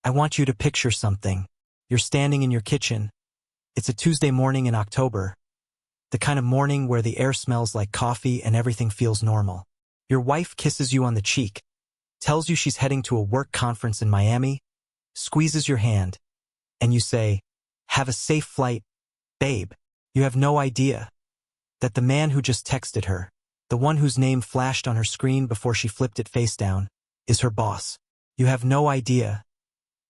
I want you to picture something. You're standing in your kitchen. It's a Tuesday morning in October, the kind of morning where the air smells like coffee and everything feels normal. Your wife kisses you on the cheek, tells you she's heading to a work conference in Miami, squeezes your hand, and you say, "Have a safe flight, babe." You have no idea that the man who just texted her, the one whose name flashed on her screen before she flipped it face down, is her boss. You have no idea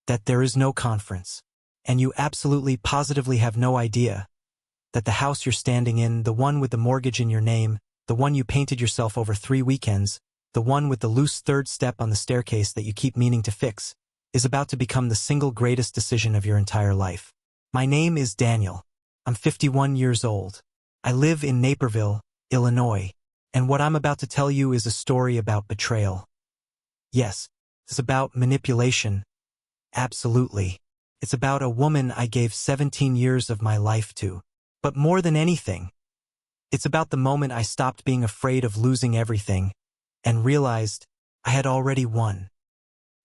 that there is no conference, and you absolutely positively have no idea that the house you're standing in, the one with the mortgage in your name, the one you painted yourself over 3 weekends, the one with the loose third step on the staircase that you keep meaning to fix, is about to become the single greatest decision of your entire life. My name is Daniel. I'm 51 years old. I live in Naperville, Illinois, and what I'm about to tell you is a story about betrayal. Yes, it's about manipulation. Absolutely. It's about a woman I gave 17 years of my life to. But more than anything, it's about the moment I stopped being afraid of losing everything and realized I had already won.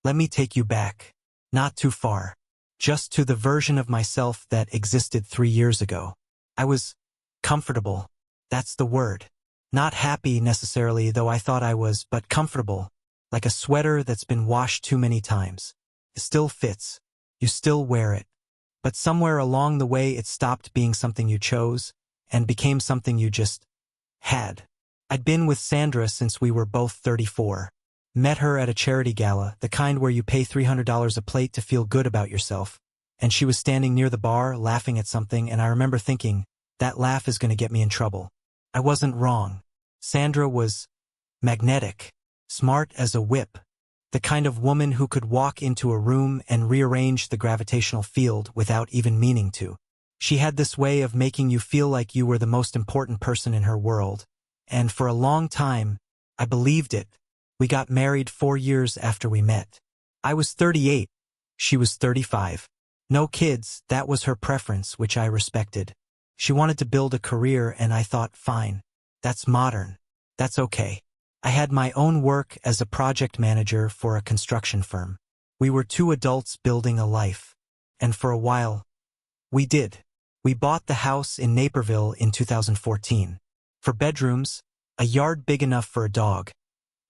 Let me take you back, not too far, just to the version of myself that existed 3 years ago. I was comfortable. That's the word. Not happy necessarily, though I thought I was, but comfortable, like a sweater that's been washed too many times. It still fits. You still wear it. But somewhere along the way it stopped being something you chose and became something you just had. I'd been with Sandra since we were both 34. Met her at a charity gala, the kind where you pay $300 a plate to feel good about yourself. And she was standing near the bar, laughing at something, and I remember thinking, that laugh is going to get me in trouble. I wasn't wrong. Sandra was magnetic, smart as a whip, the kind of woman who could walk into a room and rearrange the gravitational field without even meaning to. She had this way of making you feel like you were the most important person in her world, and for a long time, I believed it. We got married 4 years after we met. I was 38. She was 35. No kids, that was her preference, which I respected. She wanted to build a career, and I thought, fine. That's modern. That's okay. I had my own work as a project manager for a construction firm. We were 2 adults building a life. And for a while, we did. We bought the house in Naperville in 2014. For bedrooms, a yard big enough for a dog.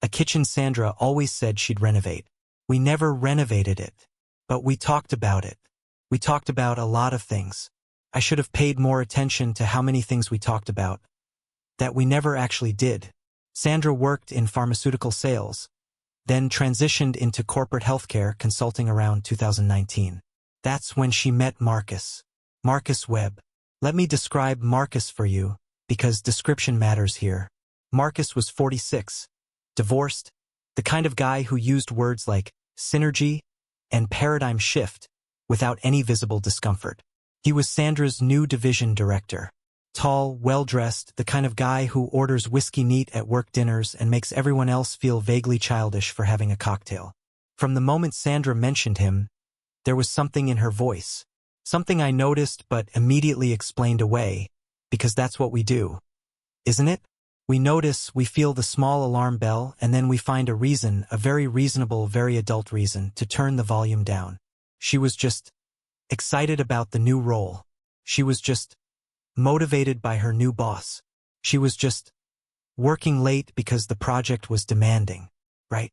A kitchen Sandra always said she'd renovate. We never renovated it. But we talked about it. We talked about a lot of things. I should have paid more attention to how many things we talked about that we never actually did. Sandra worked in pharmaceutical sales, then transitioned into corporate healthcare consulting around 2019. That's when she met Marcus. Marcus Webb. Let me describe Marcus for you, because description matters here. Marcus was 46, divorced, the kind of guy who used words like synergy and paradigm shift without any visible discomfort. He was Sandra's new division director. Tall, well-dressed, the kind of guy who orders whiskey neat at work dinners and makes everyone else feel vaguely childish for having a cocktail. From the moment Sandra mentioned him, there was something in her voice. Something I noticed but immediately explained away, because that's what we do. Isn't it? We notice, we feel the small alarm bell, and then we find a reason, a very reasonable, very adult reason, to turn the volume down. She was just excited about the new role. She was just motivated by her new boss. She was just working late because the project was demanding, right?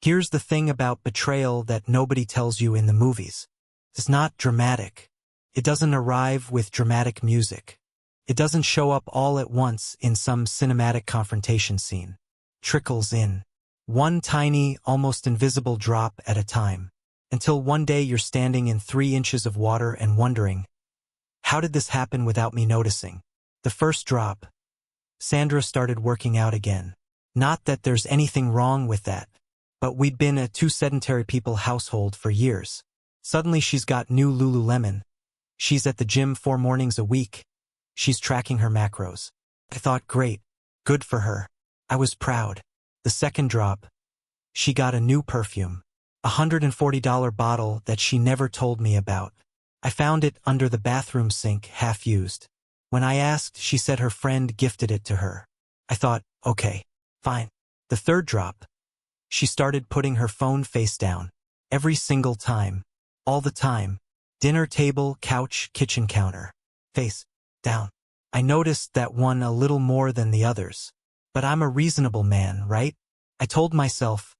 Here's the thing about betrayal that nobody tells you in the movies. It's not dramatic. It doesn't arrive with dramatic music. It doesn't show up all at once in some cinematic confrontation scene. Trickles in. One tiny, almost invisible drop at a time. Until one day you're standing in 3 inches of water and wondering, how did this happen without me noticing? The first drop. Sandra started working out again. Not that there's anything wrong with that, but we'd been a 2 sedentary people household for years. Suddenly she's got new Lululemon. She's at the gym 4 mornings a week. She's tracking her macros. I thought, great, good for her. I was proud. The second drop. She got a new perfume. A $140 bottle that she never told me about. I found it under the bathroom sink, half used. When I asked, she said her friend gifted it to her. I thought, okay, fine. The third drop. She started putting her phone face down. Every single time. All the time. Dinner table, couch, kitchen counter. Face down. I noticed that one a little more than the others. But I'm a reasonable man, right? I told myself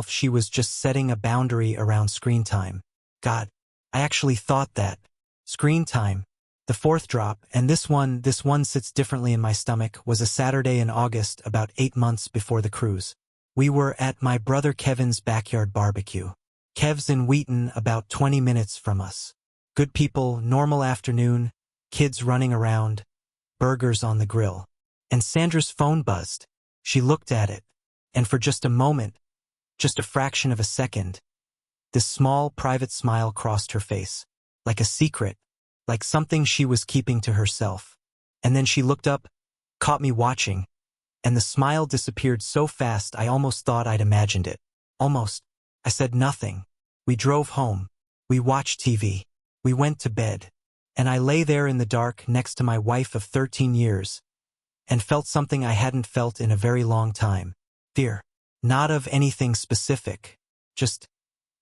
she was just setting a boundary around screen time. God, I actually thought that. Screen time. The fourth drop, and this one sits differently in my stomach, was a Saturday in August about 8 months before the cruise. We were at my brother Kevin's backyard barbecue. Kev's in Wheaton, about 20 minutes from us. Good people, normal afternoon, kids running around, burgers on the grill. And Sandra's phone buzzed. She looked at it, and for just a moment, just a fraction of a second, this small, private smile crossed her face, like a secret, like something she was keeping to herself. And then she looked up, caught me watching, and the smile disappeared so fast I almost thought I'd imagined it. Almost. I said nothing. We drove home. We watched TV. We went to bed. And I lay there in the dark next to my wife of 13 years and felt something I hadn't felt in a very long time. Fear. Not of anything specific. Just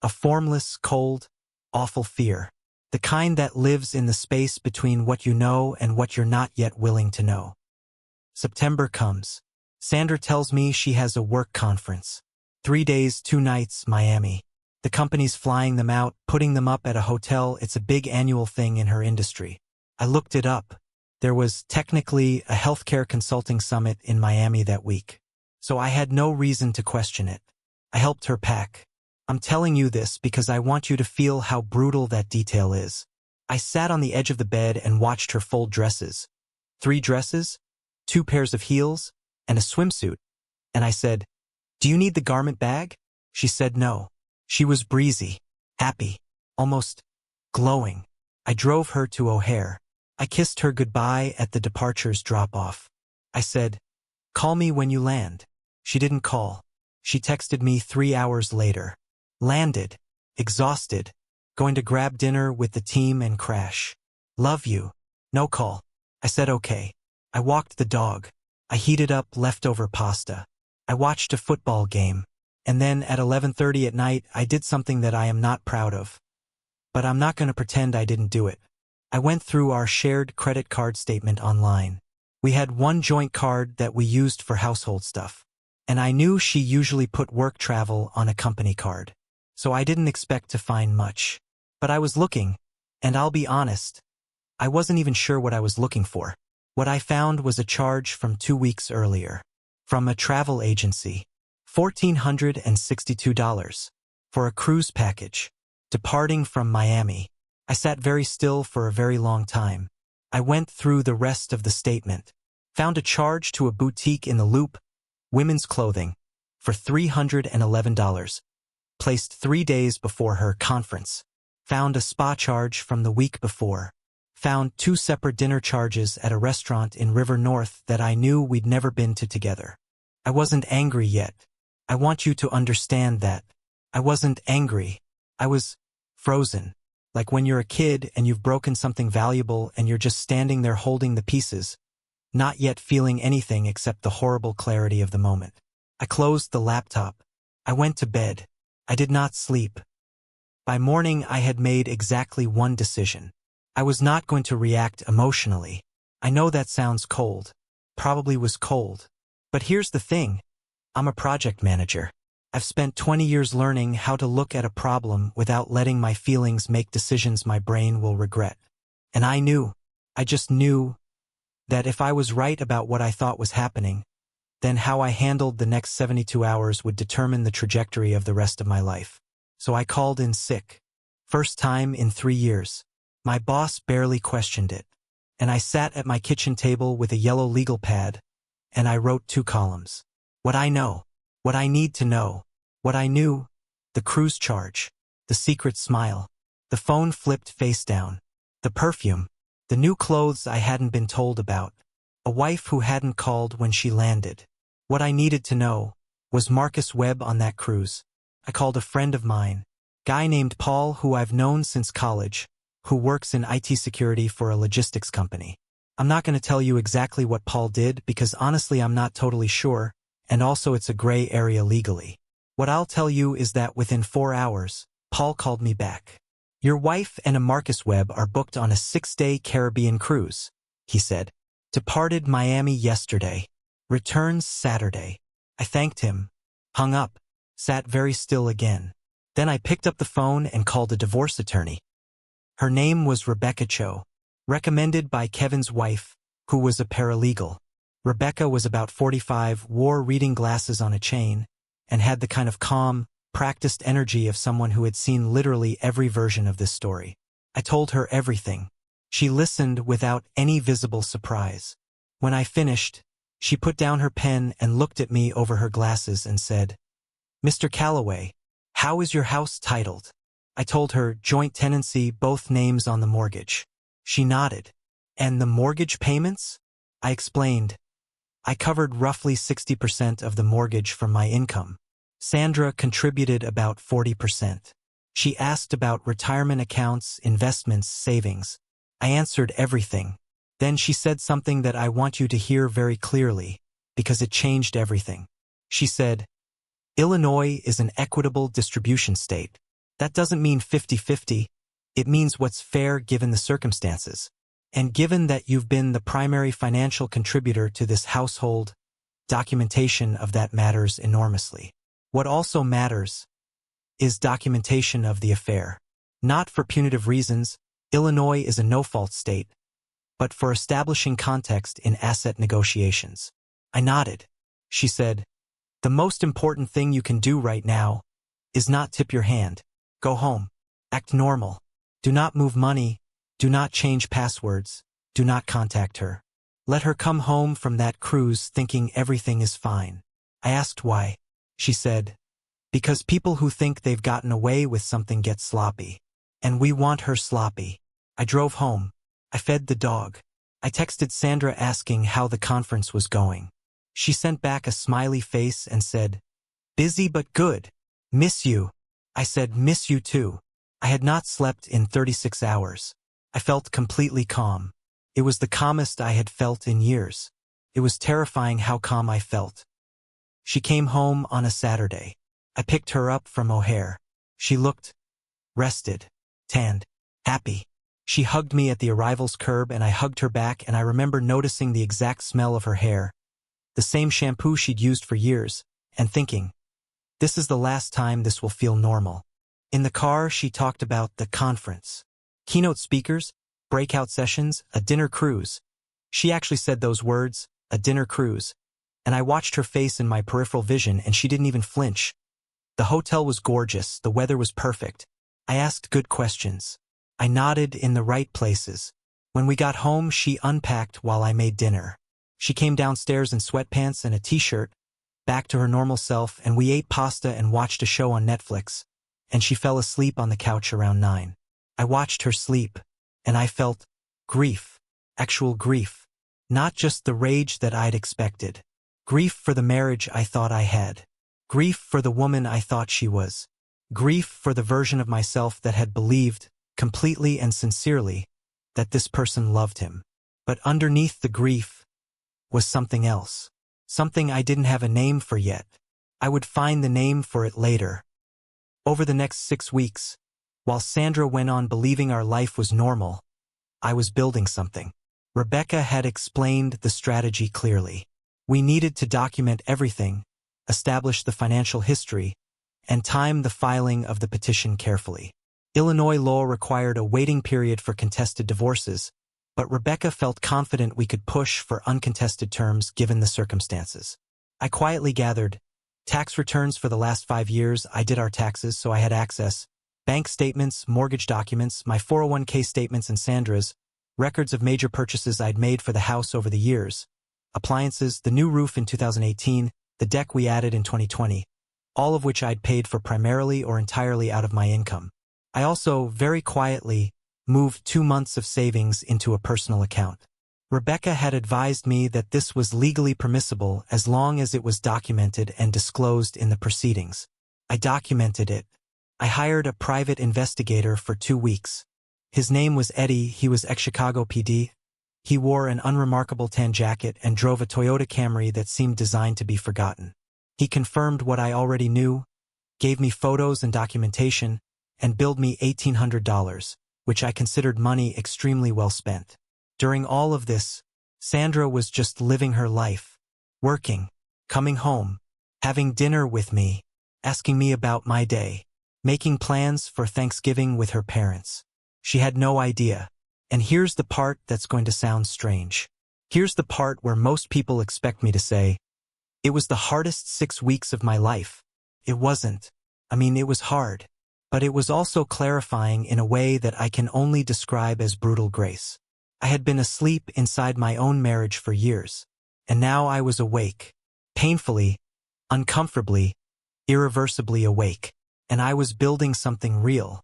a formless, cold, awful fear. The kind that lives in the space between what you know and what you're not yet willing to know. September comes. Sandra tells me she has a work conference. 3 days, 2 nights, Miami. The company's flying them out, putting them up at a hotel. It's a big annual thing in her industry. I looked it up. There was technically a healthcare consulting summit in Miami that week. So I had no reason to question it. I helped her pack. I'm telling you this because I want you to feel how brutal that detail is. I sat on the edge of the bed and watched her fold dresses. 3 dresses, 2 pairs of heels, and a swimsuit. And I said, "Do you need the garment bag?" She said no. She was breezy, happy, almost glowing. I drove her to O'Hare. I kissed her goodbye at the departure's drop-off. I said, "Call me when you land." She didn't call. She texted me 3 hours later. Landed, exhausted, going to grab dinner with the team and crash. Love you. No call. I said okay. I walked the dog. I heated up leftover pasta. I watched a football game. And then at 11:30 at night, I did something that I am not proud of. But I'm not going to pretend I didn't do it. I went through our shared credit card statement online. We had one joint card that we used for household stuff. And I knew she usually put work travel on a company card. So I didn't expect to find much. But I was looking, and I'll be honest, I wasn't even sure what I was looking for. What I found was a charge from 2 weeks earlier. From a travel agency. $1,462 for a cruise package, departing from Miami. I sat very still for a very long time. I went through the rest of the statement, found a charge to a boutique in the Loop, women's clothing, for $311, placed 3 days before her conference, found a spa charge from the week before, found 2 separate dinner charges at a restaurant in River North that I knew we'd never been to together. I wasn't angry yet. I want you to understand that. I wasn't angry. I was frozen. Like when you're a kid and you've broken something valuable and you're just standing there holding the pieces, not yet feeling anything except the horrible clarity of the moment. I closed the laptop. I went to bed. I did not sleep. By morning, I had made exactly one decision. I was not going to react emotionally. I know that sounds cold. Probably was cold. But here's the thing. I'm a project manager. I've spent 20 years learning how to look at a problem without letting my feelings make decisions my brain will regret. And I just knew, that if I was right about what I thought was happening, then how I handled the next 72 hours would determine the trajectory of the rest of my life. So I called in sick. First time in 3 years. My boss barely questioned it. And I sat at my kitchen table with a yellow legal pad, and I wrote 2 columns. What I know, what I need to know, what I knew, the cruise charge, the secret smile, the phone flipped face down, the perfume, the new clothes I hadn't been told about, a wife who hadn't called when she landed. What I needed to know was Marcus Webb on that cruise. I called a friend of mine, guy named Paul who I've known since college, who works in IT security for a logistics company. I'm not going to tell you exactly what Paul did because honestly I'm not totally sure. And also it's a gray area legally. What I'll tell you is that within 4 hours, Paul called me back. Your wife and a Marcus Webb are booked on a 6-day Caribbean cruise, he said. Departed Miami yesterday. Returns Saturday. I thanked him, hung up, sat very still again. Then I picked up the phone and called a divorce attorney. Her name was Rebecca Cho, recommended by Kevin's wife, who was a paralegal. Rebecca was about 45, wore reading glasses on a chain, and had the kind of calm, practiced energy of someone who had seen literally every version of this story. I told her everything. She listened without any visible surprise. When I finished, she put down her pen and looked at me over her glasses and said, "Mr. Calloway, how is your house titled?" I told her joint tenancy, both names on the mortgage. She nodded. And the mortgage payments? I explained. I covered roughly 60% of the mortgage from my income. Sandra contributed about 40%. She asked about retirement accounts, investments, savings. I answered everything. Then she said something that I want you to hear very clearly, because it changed everything. She said, "Illinois is an equitable distribution state. That doesn't mean 50-50. It means what's fair given the circumstances. And given that you've been the primary financial contributor to this household, documentation of that matters enormously. What also matters is documentation of the affair. Not for punitive reasons, Illinois is a no-fault state, but for establishing context in asset negotiations." I nodded. She said, "The most important thing you can do right now is not tip your hand. Go home. Act normal. Do not move money. Do not change passwords. Do not contact her. Let her come home from that cruise thinking everything is fine." I asked why. She said, "Because people who think they've gotten away with something get sloppy. And we want her sloppy." I drove home. I fed the dog. I texted Sandra asking how the conference was going. She sent back a smiley face and said, "Busy but good. Miss you." I said, "Miss you too." I had not slept in 36 hours. I felt completely calm. It was the calmest I had felt in years. It was terrifying how calm I felt. She came home on a Saturday. I picked her up from O'Hare. She looked rested, tanned, happy. She hugged me at the arrivals curb and I hugged her back, and I remember noticing the exact smell of her hair, the same shampoo she'd used for years, and thinking, this is the last time this will feel normal. In the car, she talked about the conference, keynote speakers, breakout sessions, a dinner cruise. She actually said those words, a dinner cruise, and I watched her face in my peripheral vision and she didn't even flinch. The hotel was gorgeous, the weather was perfect. I asked good questions. I nodded in the right places. When we got home, she unpacked while I made dinner. She came downstairs in sweatpants and a t-shirt, back to her normal self, and we ate pasta and watched a show on Netflix, and she fell asleep on the couch around 9. I watched her sleep, and I felt grief, actual grief, not just the rage that I'd expected. Grief for the marriage I thought I had. Grief for the woman I thought she was. Grief for the version of myself that had believed, completely and sincerely, that this person loved him. But underneath the grief was something else. Something I didn't have a name for yet. I would find the name for it later. Over the next 6 weeks, while Sandra went on believing our life was normal, I was building something. Rebecca had explained the strategy clearly. We needed to document everything, establish the financial history, and time the filing of the petition carefully. Illinois law required a waiting period for contested divorces, but Rebecca felt confident we could push for uncontested terms given the circumstances. I quietly gathered tax returns for the last 5 years. I did our taxes, so I had access. Bank statements, mortgage documents, my 401k statements and Sandra's, records of major purchases I'd made for the house over the years, appliances, the new roof in 2018, the deck we added in 2020, all of which I'd paid for primarily or entirely out of my income. I also, very quietly, moved 2 months of savings into a personal account. Rebecca had advised me that this was legally permissible as long as it was documented and disclosed in the proceedings. I documented it. I hired a private investigator for 2 weeks. His name was Eddie. He was ex-Chicago PD. He wore an unremarkable tan jacket and drove a Toyota Camry that seemed designed to be forgotten. He confirmed what I already knew. gave me photos and documentation, and billed me $1,800, which I considered money extremely well spent. During all of this, Sandra was just living her life, working, coming home, having dinner with me, asking me about my day, making plans for Thanksgiving with her parents. She had no idea. And here's the part that's going to sound strange. Here's the part where most people expect me to say, it was the hardest 6 weeks of my life. It wasn't. It was hard. But it was also clarifying in a way that I can only describe as brutal grace. I had been asleep inside my own marriage for years, and now I was awake, painfully, uncomfortably, irreversibly awake, and I was building something real.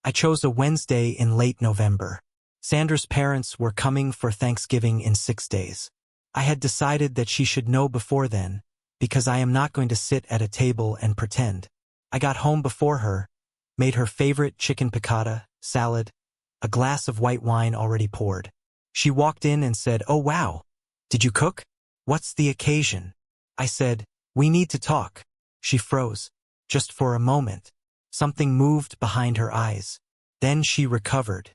I chose a Wednesday in late November. Sandra's parents were coming for Thanksgiving in 6 days. I had decided that she should know before then, because I am not going to sit at a table and pretend. I got home before her, made her favorite chicken piccata, salad, a glass of white wine already poured. She walked in and said, "Oh wow, did you cook? What's the occasion?" I said, "We need to talk." She froze, just for a moment. Something moved behind her eyes. Then she recovered.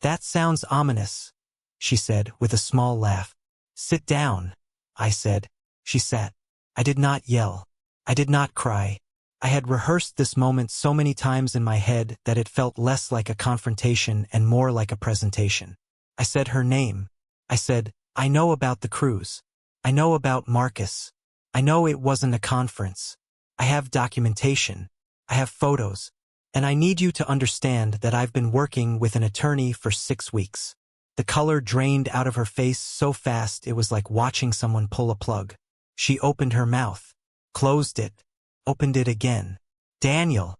"That sounds ominous," she said with a small laugh. "Sit down," I said. She sat. I did not yell. I did not cry. I had rehearsed this moment so many times in my head that it felt less like a confrontation and more like a presentation. I said her name. I said, "I know about the cruise. I know about Marcus. I know it wasn't a conference. I have documentation. I have photos. And I need you to understand that I've been working with an attorney for 6 weeks." The color drained out of her face so fast it was like watching someone pull a plug. She opened her mouth, closed it, opened it again. "Daniel,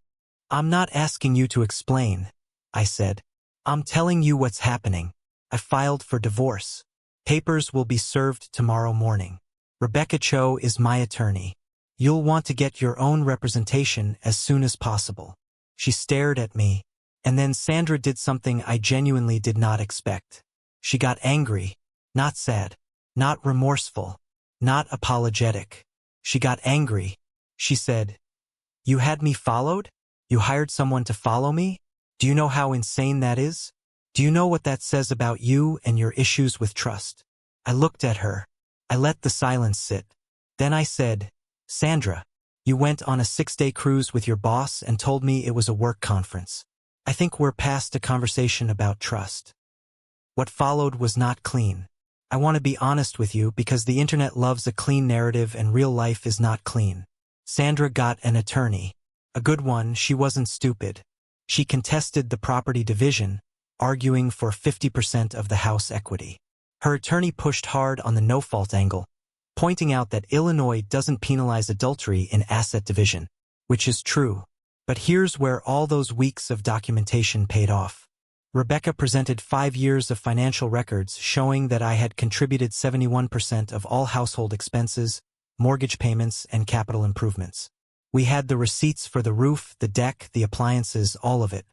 I'm not asking you to explain," I said. "I'm telling you what's happening. I filed for divorce. Papers will be served tomorrow morning. Rebecca Cho is my attorney. You'll want to get your own representation as soon as possible." She stared at me, and then Sandra did something I genuinely did not expect. She got angry, not sad, not remorseful, not apologetic. She got angry. She said, "You had me followed? You hired someone to follow me? Do you know how insane that is? Do you know what that says about you and your issues with trust?" I looked at her. I let the silence sit. Then I said, "Sandra, you went on a 6-day cruise with your boss and told me it was a work conference. I think we're past a conversation about trust." What followed was not clean. I want to be honest with you because the internet loves a clean narrative and real life is not clean. Sandra got an attorney. A good one. She wasn't stupid. She contested the property division, arguing for 50% of the house equity. Her attorney pushed hard on the no-fault angle, pointing out that Illinois doesn't penalize adultery in asset division, which is true. But here's where all those weeks of documentation paid off. Rebecca presented 5 years of financial records showing that I had contributed 71% of all household expenses, mortgage payments, and capital improvements. We had the receipts for the roof, the deck, the appliances, all of it.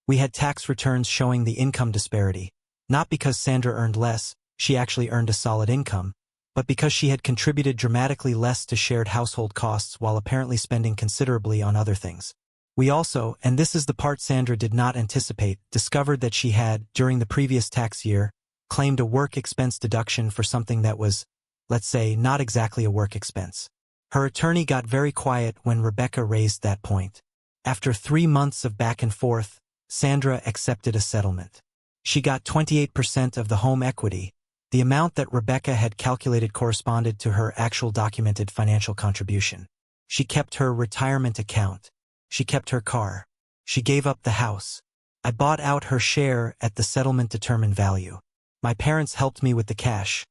We had tax returns showing the income disparity, not because Sandra earned less, she actually earned a solid income, but because she had contributed dramatically less to shared household costs while apparently spending considerably on other things. We also, and this is the part Sandra did not anticipate, discovered that she had, during the previous tax year, claimed a work expense deduction for something that was, let's say, not exactly a work expense. Her attorney got very quiet when Rebecca raised that point. After 3 months of back and forth, Sandra accepted a settlement. She got 28% of the home equity. The amount that Rebecca had calculated corresponded to her actual documented financial contribution. She kept her retirement account. She kept her car. She gave up the house. I bought out her share at the settlement-determined value. My parents helped me with the cash.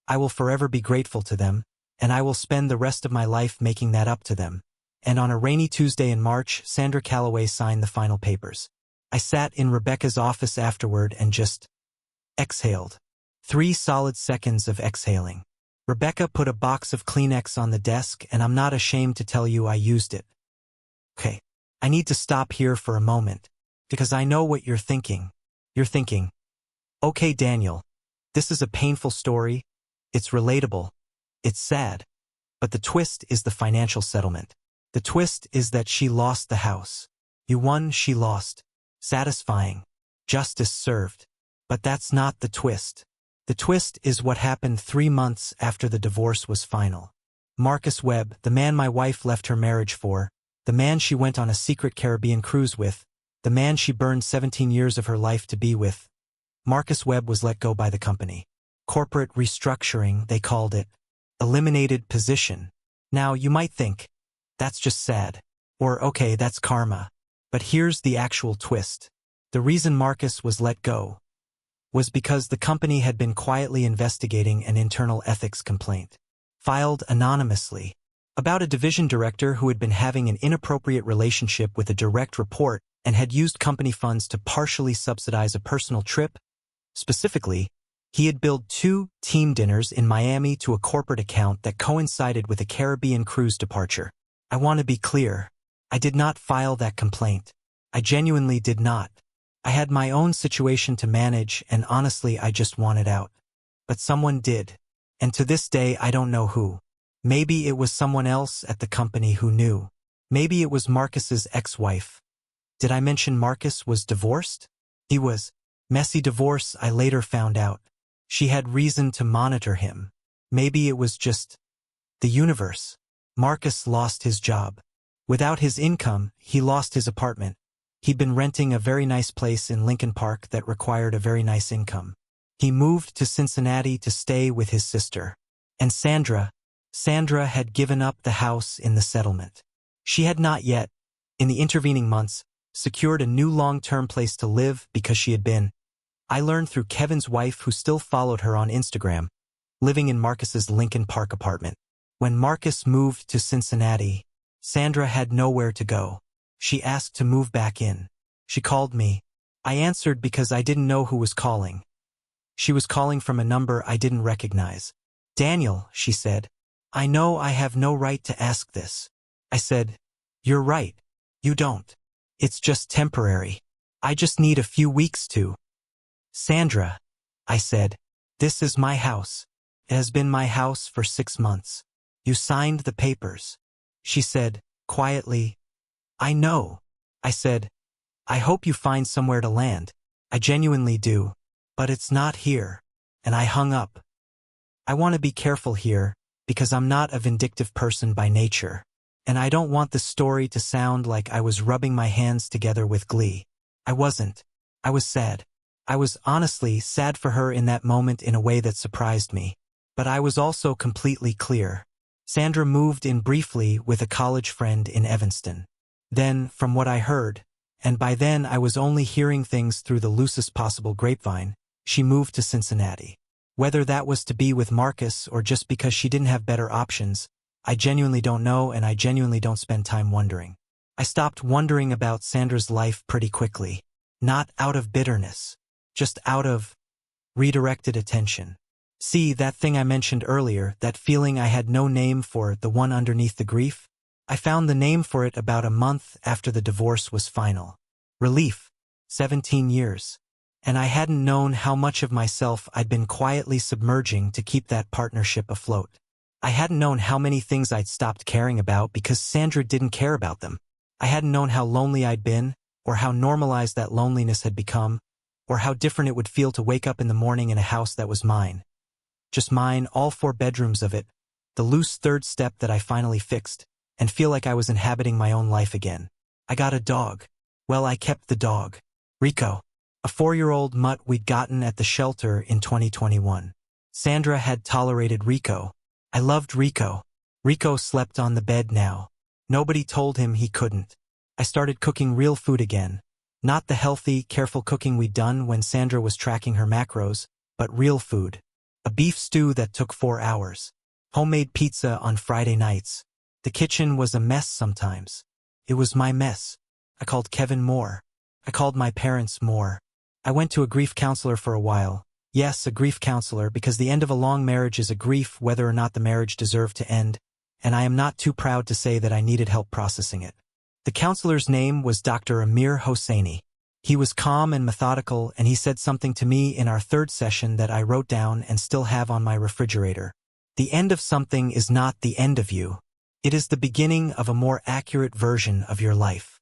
I will forever be grateful to them, and I will spend the rest of my life making that up to them. And on a rainy Tuesday in March, Sandra Calloway signed the final papers. I sat in Rebecca's office afterward and just exhaled. 3 solid seconds of exhaling. Rebecca put a box of Kleenex on the desk, and I'm not ashamed to tell you I used it. Okay, I need to stop here for a moment, because I know what you're thinking. You're thinking, okay, Daniel, this is a painful story, it's relatable, it's sad, but the twist is the financial settlement. The twist is that she lost the house. You won, she lost. Satisfying. Justice served. But that's not the twist. The twist is what happened 3 months after the divorce was final. Marcus Webb, the man my wife left her marriage for, the man she went on a secret Caribbean cruise with, the man she burned 17 years of her life to be with, Marcus Webb was let go by the company. Corporate restructuring, they called it. Eliminated position. Now, you might think, that's just sad. Or, okay, that's karma. But here's the actual twist. The reason Marcus was let go was because the company had been quietly investigating an internal ethics complaint, filed anonymously, about a division director who had been having an inappropriate relationship with a direct report and had used company funds to partially subsidize a personal trip. Specifically, he had billed 2 team dinners in Miami to a corporate account that coincided with a Caribbean cruise departure. I want to be clear. I did not file that complaint. I genuinely did not. I had my own situation to manage, and honestly, I just wanted out. But someone did. And to this day, I don't know who. Maybe it was someone else at the company who knew. Maybe it was Marcus's ex-wife. Did I mention Marcus was divorced? He was. Messy divorce, I later found out. She had reason to monitor him. Maybe it was just the universe. Marcus lost his job. Without his income, he lost his apartment. He'd been renting a very nice place in Lincoln Park that required a very nice income. He moved to Cincinnati to stay with his sister. And Sandra had given up the house in the settlement. She had not yet, in the intervening months, secured a new long-term place to live because she had been, I learned through Kevin's wife who still followed her on Instagram, living in Marcus's Lincoln Park apartment. When Marcus moved to Cincinnati, Sandra had nowhere to go. She asked to move back in. She called me. I answered because I didn't know who was calling. She was calling from a number I didn't recognize. Daniel, she said, I know I have no right to ask this. I said, you're right. You don't. It's just temporary. I just need a few weeks to. Sandra, I said, this is my house. It has been my house for 6 months. You signed the papers. She said, quietly, I know. I said, I hope you find somewhere to land. I genuinely do. But it's not here. And I hung up. I want to be careful here, because I'm not a vindictive person by nature. And I don't want the story to sound like I was rubbing my hands together with glee. I wasn't. I was sad. I was honestly sad for her in that moment in a way that surprised me. But I was also completely clear. Sandra moved in briefly with a college friend in Evanston. Then, from what I heard, and by then I was only hearing things through the loosest possible grapevine, she moved to Cincinnati. Whether that was to be with Marcus or just because she didn't have better options, I genuinely don't know, and I genuinely don't spend time wondering. I stopped wondering about Sandra's life pretty quickly. Not out of bitterness. Just out of redirected attention. See, that thing I mentioned earlier, that feeling I had no name for, the one underneath the grief? I found the name for it about a month after the divorce was final. Relief. 17 years. And I hadn't known how much of myself I'd been quietly submerging to keep that partnership afloat. I hadn't known how many things I'd stopped caring about because Sandra didn't care about them. I hadn't known how lonely I'd been, or how normalized that loneliness had become, or how different it would feel to wake up in the morning in a house that was mine. Just mine, all 4 bedrooms of it, the loose third step that I finally fixed, and feel like I was inhabiting my own life again. I got a dog. Well, I kept the dog. Rico. A 4-year-old mutt we'd gotten at the shelter in 2021. Sandra had tolerated Rico. I loved Rico. Rico slept on the bed now. Nobody told him he couldn't. I started cooking real food again. Not the healthy, careful cooking we'd done when Sandra was tracking her macros, but real food. A beef stew that took 4 hours. Homemade pizza on Friday nights. The kitchen was a mess sometimes. It was my mess. I called Kevin more. I called my parents more. I went to a grief counselor for a while. Yes, a grief counselor, because the end of a long marriage is a grief whether or not the marriage deserved to end, and I am not too proud to say that I needed help processing it. The counselor's name was Dr. Amir Hosseini. He was calm and methodical, and he said something to me in our 3rd session that I wrote down and still have on my refrigerator. The end of something is not the end of you. It is the beginning of a more accurate version of your life.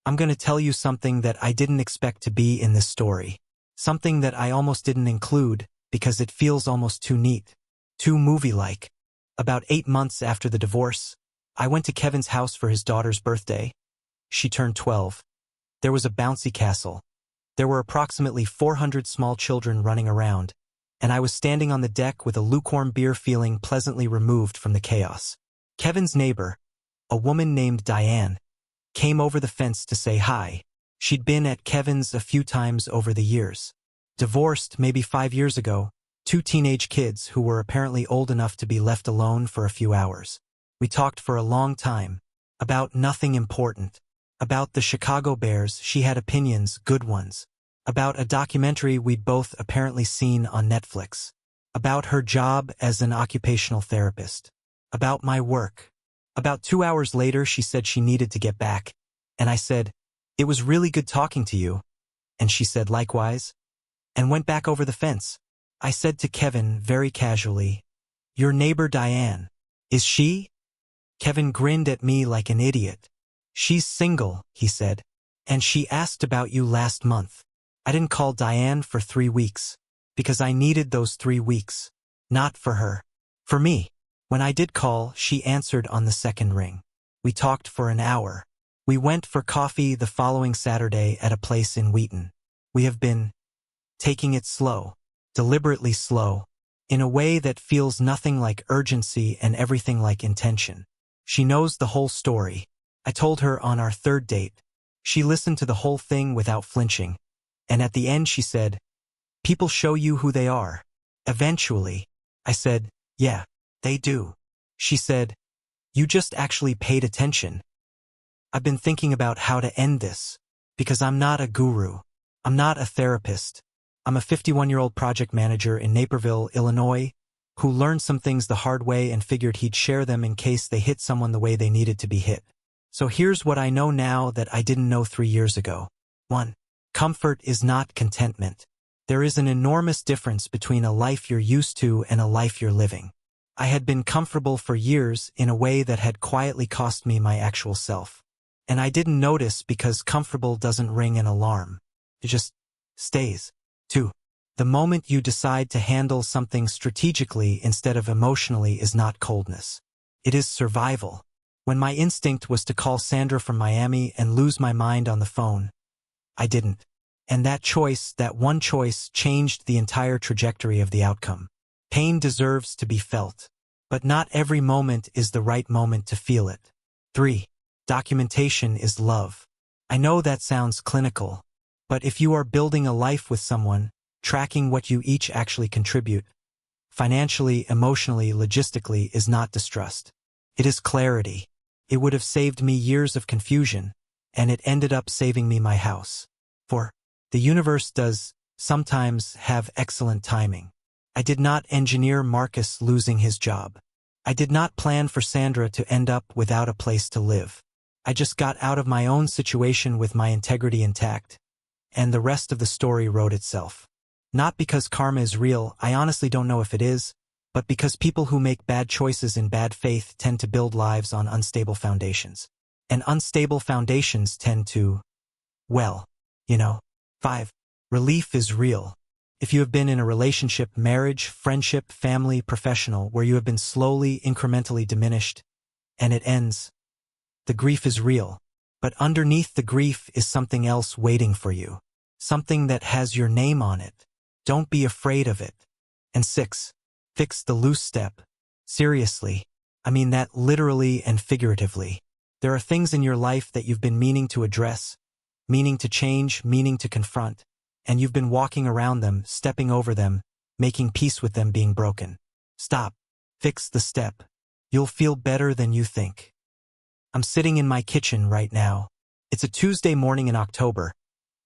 I'm going to tell you something that I didn't expect to be in this story. Something that I almost didn't include because it feels almost too neat, too movie-like. About 8 months after the divorce, I went to Kevin's house for his daughter's birthday. She turned 12. There was a bouncy castle. There were approximately 400 small children running around, and I was standing on the deck with a lukewarm beer feeling pleasantly removed from the chaos. Kevin's neighbor, a woman named Diane, came over the fence to say hi. She'd been at Kevin's a few times over the years. Divorced maybe 5 years ago, 2 teenage kids who were apparently old enough to be left alone for a few hours. We talked for a long time, about nothing important. About the Chicago Bears, she had opinions, good ones. About a documentary we'd both apparently seen on Netflix. About her job as an occupational therapist. About my work. About 2 hours later, she said she needed to get back, and I said, "It was really good talking to you." And she said likewise, and went back over the fence. I said to Kevin very casually, "Your neighbor Diane, is she?" Kevin grinned at me like an idiot. "She's single," he said, "and she asked about you last month." I didn't call Diane for 3 weeks, because I needed those 3 weeks. Not for her. For me. When I did call, she answered on the second ring. We talked for an hour. We went for coffee the following Saturday at a place in Wheaton. We have been taking it slow, deliberately slow, in a way that feels nothing like urgency and everything like intention. She knows the whole story. I told her on our 3rd date. She listened to the whole thing without flinching, and at the end she said, "People show you who they are. Eventually." I said, "Yeah, they do." She said, "You just actually paid attention." I've been thinking about how to end this, because I'm not a guru. I'm not a therapist. I'm a 51-year-old project manager in Naperville, Illinois, who learned some things the hard way and figured he'd share them in case they hit someone the way they needed to be hit. So here's what I know now that I didn't know 3 years ago. 1. Comfort is not contentment. There is an enormous difference between a life you're used to and a life you're living. I had been comfortable for years in a way that had quietly cost me my actual self. And I didn't notice because comfortable doesn't ring an alarm. It just stays. 2. The moment you decide to handle something strategically instead of emotionally is not coldness. It is survival. When my instinct was to call Sandra from Miami and lose my mind on the phone, I didn't. And that choice, that one choice, changed the entire trajectory of the outcome. Pain deserves to be felt, but not every moment is the right moment to feel it. 3. Documentation is love. I know that sounds clinical, but if you are building a life with someone, tracking what you each actually contribute, financially, emotionally, logistically, is not distrust. It is clarity. It would have saved me years of confusion, and it ended up saving me my house. 4. The universe does sometimes have excellent timing. I did not engineer Marcus losing his job. I did not plan for Sandra to end up without a place to live. I just got out of my own situation with my integrity intact, and the rest of the story wrote itself. Not because karma is real, I honestly don't know if it is, but because people who make bad choices in bad faith tend to build lives on unstable foundations. And unstable foundations tend to, well, 5. Relief is real. If you have been in a relationship, marriage, friendship, family, professional, where you have been slowly, incrementally diminished, and it ends, the grief is real. But underneath the grief is something else waiting for you. Something that has your name on it. Don't be afraid of it. And 6. Fix the loose step. Seriously. I mean that literally and figuratively. There are things in your life that you've been meaning to address, meaning to change, meaning to confront, and you've been walking around them, stepping over them, making peace with them being broken. Stop. Fix the step. You'll feel better than you think. I'm sitting in my kitchen right now. It's a Tuesday morning in October,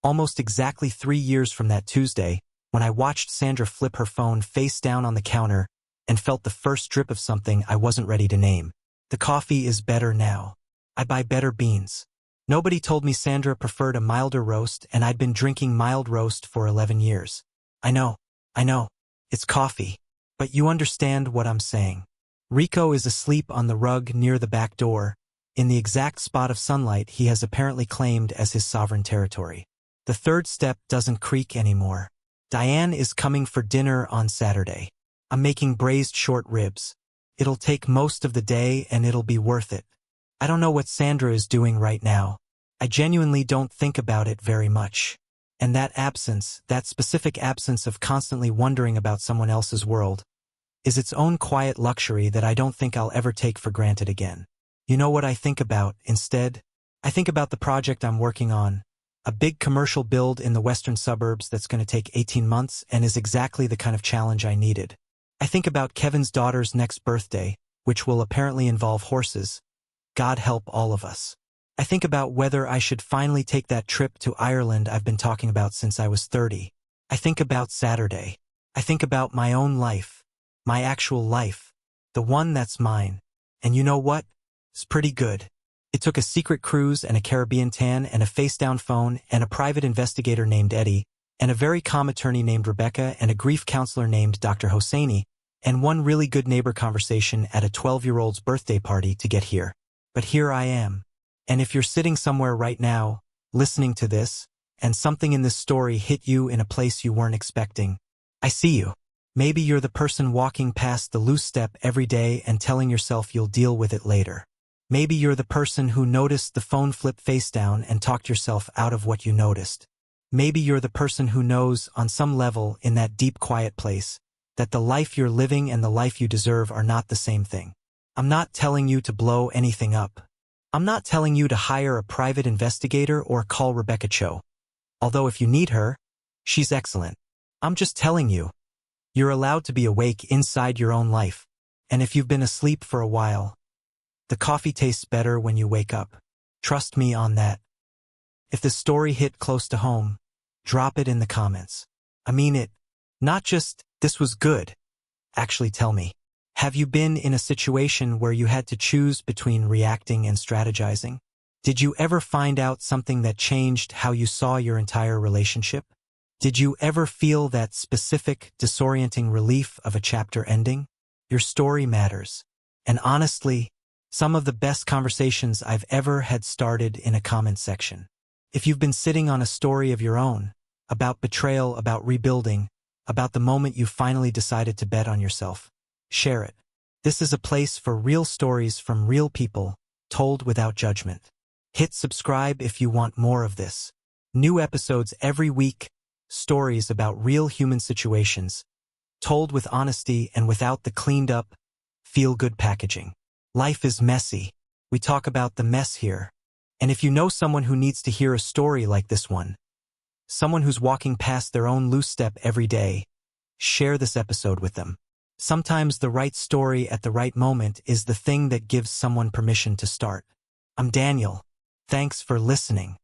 almost exactly 3 years from that Tuesday, when I watched Sandra flip her phone face down on the counter and felt the first drip of something I wasn't ready to name. The coffee is better now. I buy better beans. Nobody told me Sandra preferred a milder roast, and I'd been drinking mild roast for 11 years. I know. It's coffee. But you understand what I'm saying. Rico is asleep on the rug near the back door, in the exact spot of sunlight he has apparently claimed as his sovereign territory. The third step doesn't creak anymore. Diane is coming for dinner on Saturday. I'm making braised short ribs. It'll take most of the day and it'll be worth it. I don't know what Sandra is doing right now. I genuinely don't think about it very much. And that absence, that specific absence of constantly wondering about someone else's world, is its own quiet luxury that I don't think I'll ever take for granted again. You know what I think about, instead? I think about the project I'm working on, a big commercial build in the western suburbs that's going to take 18 months and is exactly the kind of challenge I needed. I think about Kevin's daughter's next birthday, which will apparently involve horses. God help all of us. I think about whether I should finally take that trip to Ireland I've been talking about since I was 30. I think about Saturday. I think about my own life, my actual life, the one that's mine. And you know what? It's pretty good. It took a secret cruise and a Caribbean tan and a face-down phone and a private investigator named Eddie and a very calm attorney named Rebecca and a grief counselor named Dr. Hosseini and one really good neighbor conversation at a 12-year-old's birthday party to get here. But here I am. And if you're sitting somewhere right now, listening to this, and something in this story hit you in a place you weren't expecting, I see you. Maybe you're the person walking past the loose step every day and telling yourself you'll deal with it later. Maybe you're the person who noticed the phone flip face down and talked yourself out of what you noticed. Maybe you're the person who knows, on some level, in that deep quiet place, that the life you're living and the life you deserve are not the same thing. I'm not telling you to blow anything up. I'm not telling you to hire a private investigator or call Rebecca Cho. Although if you need her, she's excellent. I'm just telling you, you're allowed to be awake inside your own life. And if you've been asleep for a while, the coffee tastes better when you wake up. Trust me on that. If the story hit close to home, drop it in the comments. I mean it. Not just, this was good. Actually tell me. Have you been in a situation where you had to choose between reacting and strategizing? Did you ever find out something that changed how you saw your entire relationship? Did you ever feel that specific, disorienting relief of a chapter ending? Your story matters. And honestly, some of the best conversations I've ever had started in a comment section. If you've been sitting on a story of your own, about betrayal, about rebuilding, about the moment you finally decided to bet on yourself, share it. This is a place for real stories from real people, told without judgment. Hit subscribe if you want more of this. New episodes every week, stories about real human situations, told with honesty and without the cleaned-up, feel-good packaging. Life is messy. We talk about the mess here. And if you know someone who needs to hear a story like this one, someone who's walking past their own loose step every day, share this episode with them. Sometimes the right story at the right moment is the thing that gives someone permission to start. I'm Daniel. Thanks for listening.